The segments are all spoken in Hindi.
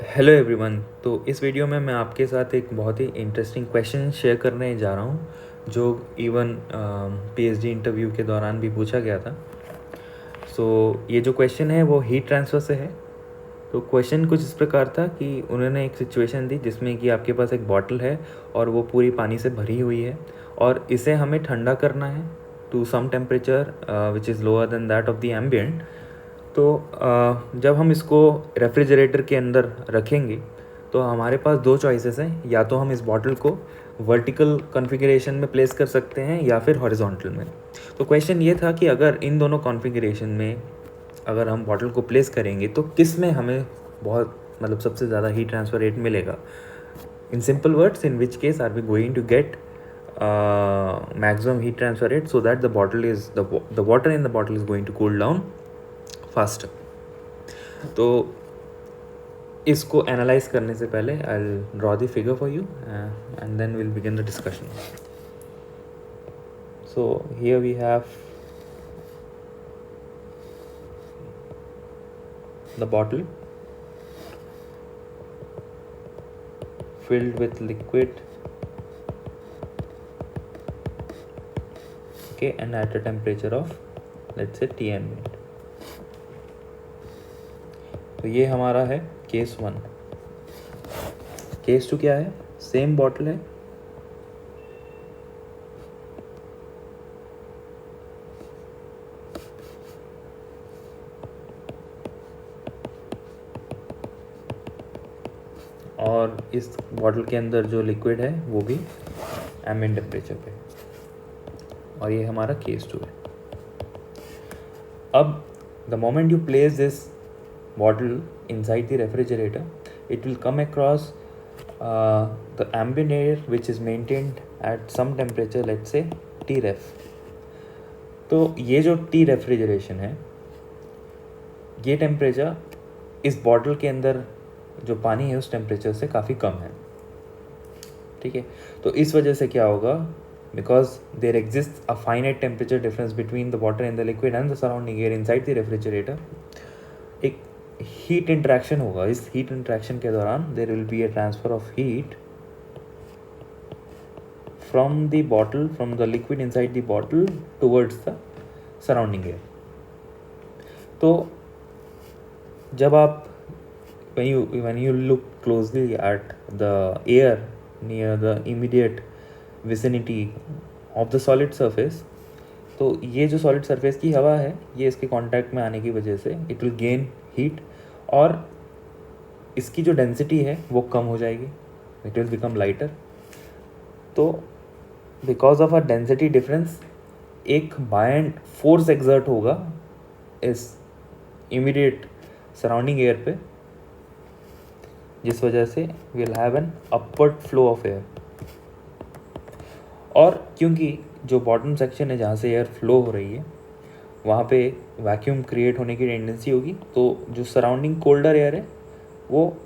Hello everyone. तो इस वीडियो में मैं आपके साथ एक बहुत ही इंटरेस्टिंग क्वेश्चन शेयर करने जा रहा हूँ जो इवन पीएचडी इंटरव्यू के दौरान भी पूछा गया था। ये जो क्वेश्चन है वो हीट ट्रांसफ़र से है। तो क्वेश्चन कुछ इस प्रकार था कि उन्होंने एक सिचुएशन दी जिसमें कि आपके पास एक बॉटल है और वो पूरी पानी से भरी हुई है और इसे हमें ठंडा करना है to some temperature which is lower than that of the ambient. तो जब हम इसको रेफ्रिजरेटर के अंदर रखेंगे तो हमारे पास दो चॉइसेस हैं, या तो हम इस बॉटल को वर्टिकल कॉन्फ़िगरेशन में प्लेस कर सकते हैं या फिर हॉरिजॉन्टल में। तो क्वेश्चन ये था कि अगर इन दोनों कॉन्फ़िगरेशन में अगर हम बॉटल को प्लेस करेंगे तो किस में हमें बहुत सबसे ज़्यादा हीट ट्रांसफ़र रेट मिलेगा। In simple words, in which case are we going to get maximum heat transfer rate so that the water in the bottle is going to cool down faster. तो इसको एनालाइज करने से पहले I will draw the figure for you and then will begin the discussion. So here we have the bottle filled with liquid, okay, and at a temperature of let's say T ambient. तो ये हमारा है केस 1. केस 2 क्या है? सेम बॉटल है, और इस बॉटल के अंदर जो लिक्विड है वो भी एम्बिएंट टेम्परेचर पे, और ये हमारा केस 2 है. अब the moment you place this bottle inside the refrigerator, it will come across the ambient air which is maintained at some temperature, let's say T ref. तो ये जो T रेफ्रिजरेशन है, ये टेम्परेचर इस बॉटल के अंदर जो पानी है उस टेम्परेचर से काफ़ी कम है. ठीक है, तो इस वजह से क्या होगा, because there exist a finite temperature difference between the water in the liquid and the surrounding air inside the refrigerator, एक हीट इंट्रैक्शन होगा. इस हीट इंट्रैक्शन के दौरान there will be a transfer of heat from the bottle, from the liquid inside the bottle towards the surrounding air. तो जब आप when you look closely at the air near the immediate vicinity of the solid surface, तो ये जो सॉलिड सरफेस की हवा है ये इसके कांटेक्ट में आने की वजह से इट विल गेन हीट, और इसकी जो डेंसिटी है वो कम हो जाएगी, इट विल बिकम लाइटर. तो because of a density difference एक बायंड फोर्स एक्सर्ट होगा इस इमीडिएट सराउंडिंग एयर पे, जिस वजह से will have an upward flow of air. और क्योंकि जो बॉटम सेक्शन है जहाँ से एयर फ्लो हो रही है वहाँ पे वैक्यूम क्रिएट होने की टेंडेंसी होगी, तो जो सराउंडिंग कोल्डर एयर है वो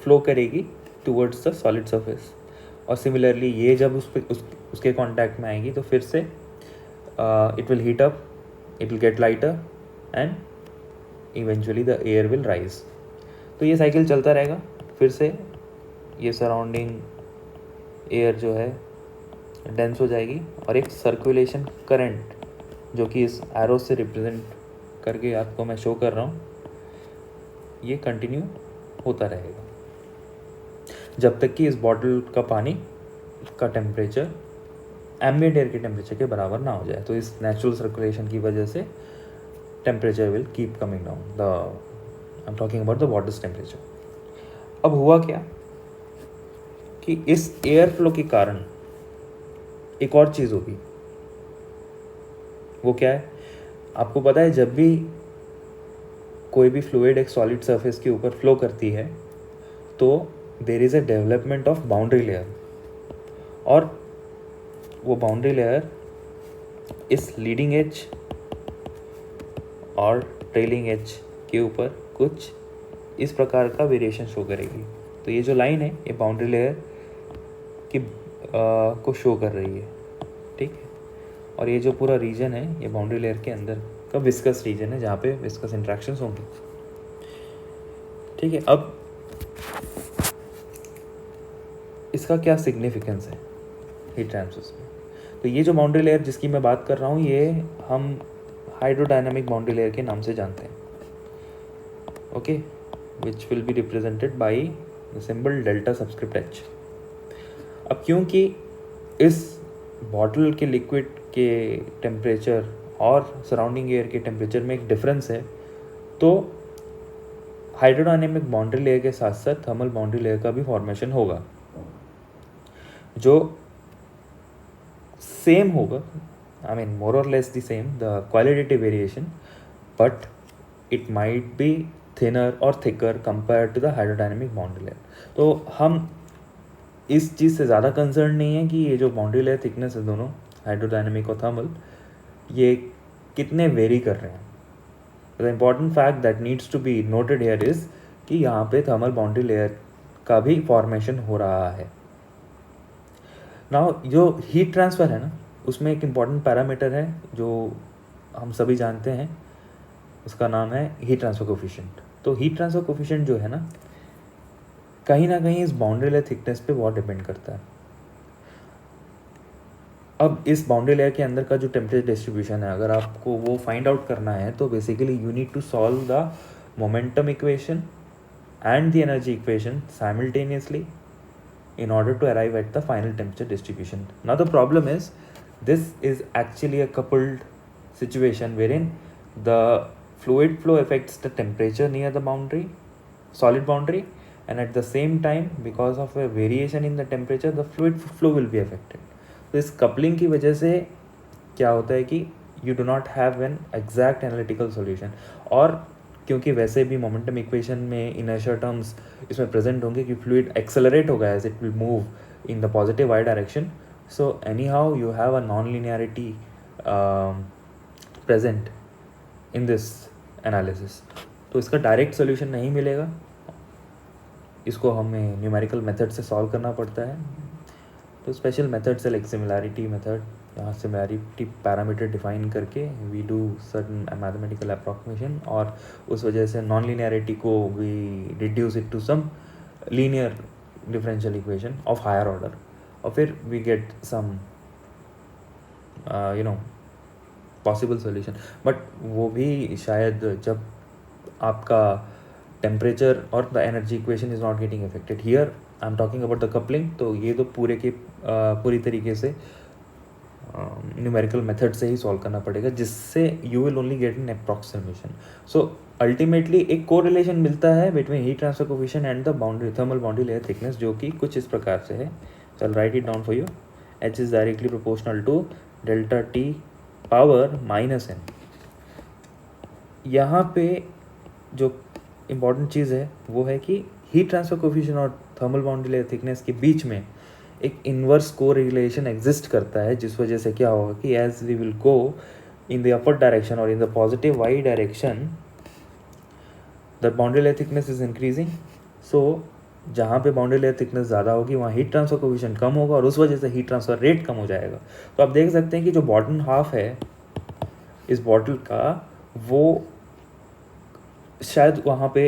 फ्लो करेगी टुवर्ड्स द सॉलिड सरफेस. और सिमिलरली ये जब उसके कांटेक्ट में आएगी तो फिर से it will heat up, it will get lighter and eventually the air will rise. तो ये साइकिल चलता रहेगा. फिर से ये सराउंडिंग एयर जो है डेंस हो जाएगी और एक सर्कुलेशन करंट, जो कि इस एरो से रिप्रेजेंट करके आपको मैं शो कर रहा हूँ, ये कंटिन्यू होता रहेगा जब तक कि इस बॉटल का पानी का टेम्परेचर एम्बिएंट एयर के टेम्परेचर के बराबर ना हो जाए. तो इस नेचुरल सर्कुलेशन की वजह से temperature will keep coming down. I am talking about the waters temperature. अब हुआ क्या कि इस एयर फ्लो के कारण एक और चीज़ होगी. वो क्या है आपको पता है, जब भी कोई भी फ्लूइड एक सॉलिड सरफेस के ऊपर फ्लो करती है तो there is a development of boundary layer, और वो बाउंड्री लेयर इस लीडिंग एज और ट्रेलिंग एज के ऊपर कुछ इस प्रकार का वेरिएशन शो करेगी. तो ये जो लाइन है ये बाउंड्री लेयर की को शो कर रही है. ठीक है, और ये जो पूरा रीजन है ये बाउंड्री लेयर के अंदर का विस्कस रीजन है जहाँ पे विस्कस इंट्रैक्शंस होंगी. ठीक है, अब इसका क्या सिग्निफिकेंस है हीट ट्रांसफर्स में? तो ये जो बाउंड्री लेयर जिसकी मैं बात कर रहा हूँ, ये हम हाइड्रोडायनामिक बाउंड्री लेयर के नाम से जानते हैं, okay, which will be represented by the symbol delta subscript H. अब क्योंकि इस बॉटल के लिक्विड के टेम्परेचर और सराउंडिंग एयर के टेम्परेचर में एक डिफरेंस है, तो हाइड्रोडायनेमिक बाउंड्री लेयर के साथ साथ थर्मल बाउंड्री लेयर का भी फॉर्मेशन होगा, जो सेम होगा, आई mean more or less the same, the qualitative variation, but it might be thinner or thicker compare to the hydrodynamic boundary layer. तो हम इस चीज़ से ज़्यादा कंसर्न नहीं है कि ये जो बाउंड्री लेयर थिकनेस है दोनों, हाइड्रोडायनेमिक और थर्मल, ये कितने वेरी कर रहे हैं। The important fact that needs to be noted here is कि यहाँ पे थर्मल बाउंड्री लेयर का भी फॉर्मेशन हो रहा है। नाउ जो हीट ट्रांसफ़र है ना, उसमें एक इम्पॉर्टेंट पैरामीटर है जो हम सभी जानते हैं, उसका नाम है हीट ट्रांसफ़र कोफिशिएंट। तो हीट ट्रांसफ़र कोफिशिएंट जो है ना कहीं इस बाउंड्री लेयर थिकनेस पे बहुत डिपेंड करता है। अब इस बाउंड्री लेयर के अंदर का जो टेम्परेचर डिस्ट्रीब्यूशन है, अगर आपको वो फाइंड आउट करना है, तो basically you need to solve the momentum equation and the energy equation simultaneously in order to arrive at the final temperature distribution. Now the problem is, this is actually a coupled situation wherein the fluid flow affects the temperature near the boundary, solid boundary, and at the same time because of a variation in the temperature the fluid flow will be affected. तो इस coupling की वजह से क्या होता है कि you do not have an exact analytical solution, और क्योंकि वैसे भी मोमेंटम इक्वेशन में इनर्शिया टर्म्स इसमें प्रेजेंट होंगे कि फ्लूइड एक्सेलरेट होगा as it will move in the positive Y direction, so anyhow you have a non linearity present in this analysis. तो इसका डायरेक्ट सोल्यूशन नहीं मिलेगा, इसको हमें न्यूमेरिकल मेथड से सॉल्व करना पड़ता है। तो स्पेशल मेथड से लाइक सिमिलैरिटी मेथड, यहाँ सिमिलैरिटी पैरामीटर डिफाइन करके we do certain mathematical approximation, और उस वजह से नॉन लिनियरिटी को we reduce it to some linear differential equation of higher order, और फिर we get some possible solution. But वो भी शायद जब आपका टेम्परेचर और the energy equation is not getting affected. Here I am talking about the coupling, तो ये तो पूरी तरीके से न्यूमेरिकल मेथड से ही सॉल्व करना पड़ेगा, जिससे you will only get an approximation. So ultimately एक कोरिलेशन मिलता है between heat transfer coefficient and the boundary thermal boundary layer thickness, जो कि कुछ इस प्रकार से है। चल write it down for you. H is directly proportional to delta T power -n। यहाँ पे जो इम्पॉर्टेंट चीज़ है वो है कि हीट ट्रांसफर कोफिशिएंट और थर्मल बाउंड्री लेयर थिकनेस के बीच में एक इन्वर्स कोरिलेशन एग्जिस्ट करता है, जिस वजह से क्या होगा कि as we will go in the upper direction और in the positive Y direction the boundary layer thickness is increasing. So जहाँ पे बाउंड्री लेयर थिकनेस ज़्यादा होगी वहाँ हीट ट्रांसफर कोफिशिएंट कम होगा, और उस वजह से हीट ट्रांसफर रेट कम हो जाएगा। तो आप देख सकते हैं कि जो बॉटम हाफ है इस बॉटल का, वो शायद वहाँ पे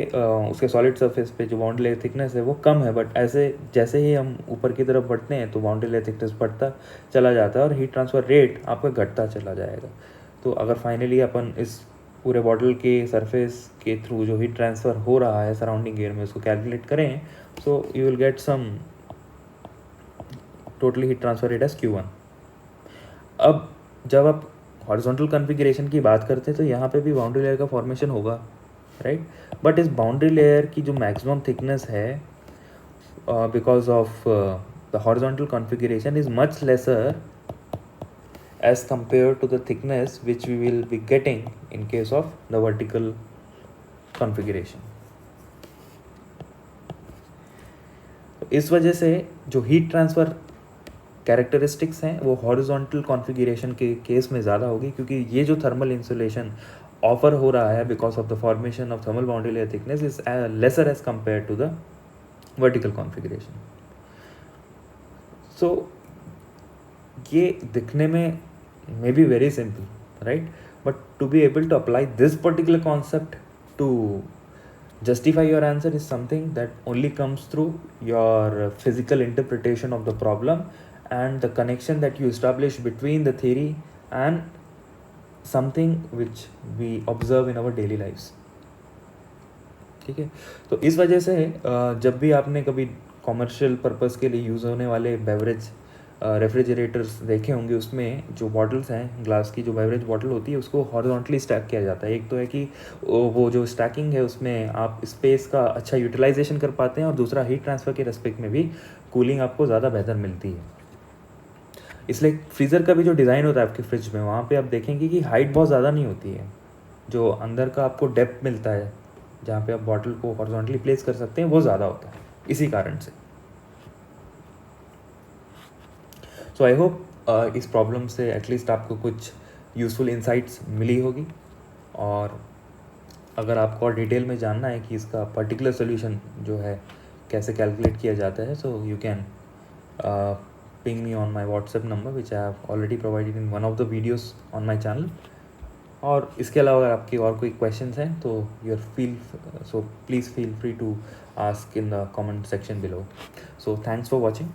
उसके सॉलिड सरफेस पे जो बाउंड्री लेयर थिकनेस है वो कम है, बट ऐसे जैसे ही हम ऊपर की तरफ बढ़ते हैं तो बाउंड्री लेयर थिकनेस बढ़ता चला जाता है और हीट ट्रांसफ़र रेट आपका घटता चला जाएगा। तो अगर फाइनली अपन इस पूरे बॉटल के सरफेस के थ्रू जो हीट ट्रांसफ़र हो रहा है सराउंडिंग एयर में उसको कैलकुलेट करें, so you will get some totally heat transfer rate as Q1। अब जब आप हॉरिजॉन्टल कॉन्फ़िगरेशन की बात करते हैं तो यहाँ पे भी बाउंड्री लेयर का फॉर्मेशन होगा, राइट। बट इस बाउंड्री लेयर की जो मैक्सिमम थिकनेस है because of the horizontal configuration is much lesser as compare to the thickness which we will be getting in case of the vertical configuration. इस वजह से जो हीट ट्रांसफ़र कैरेक्टरिस्टिक्स हैं वो हॉरिजॉन्टल कॉन्फ़िगरेशन के केस में ज़्यादा होगी, क्योंकि ये जो थर्मल इंसुलेशन ऑफर हो रहा है because of the formation of thermal boundary layer thickness is lesser as compare to the vertical configuration. So ये दिखने में may be very simple, right, but to be able to apply this particular concept to Justify your answer is something that only comes through your physical interpretation of the problem and the connection that you establish between the theory and something which we observe in our daily lives. ठीक है, तो इस वजह से जब भी आपने कभी कॉमर्शियल पर्पस के लिए यूज़ होने वाले बेवरेज रेफ्रिजरेटर्स देखे होंगे, उसमें जो बॉटल्स हैं ग्लास की, जो बेवरेज बॉटल होती है उसको हॉरिजॉन्टली स्टैक किया जाता है। एक तो है कि वो जो स्टैकिंग है उसमें आप स्पेस का अच्छा यूटिलाइजेशन कर पाते हैं, और दूसरा हीट ट्रांसफ़र के रेस्पेक्ट में भी कूलिंग आपको ज़्यादा बेहतर मिलती है। इसलिए फ्रीज़र का भी जो डिज़ाइन होता है आपके फ्रिज में, वहाँ पे आप देखेंगे कि हाइट बहुत ज़्यादा नहीं होती है, जो अंदर का आपको डेप्थ मिलता है जहाँ पे आप बॉटल को हॉरिजॉन्टली प्लेस कर सकते हैं वो ज़्यादा होता है इसी कारण से। सो आई होप इस प्रॉब्लम से एटलीस्ट आपको कुछ यूज़फुल इंसाइट्स मिली होगी, और अगर आपको और डिटेल में जानना है कि इसका पर्टिकुलर सोल्यूशन जो है कैसे कैलकुलेट किया जाता है, so you can ping me on my WhatsApp number which I have already provided in one of the videos on my channel. और इसके अलावा अगर आपकी और कोई क्वेश्चंस हैं तो please feel free to ask in the comment section below. So thanks for watching.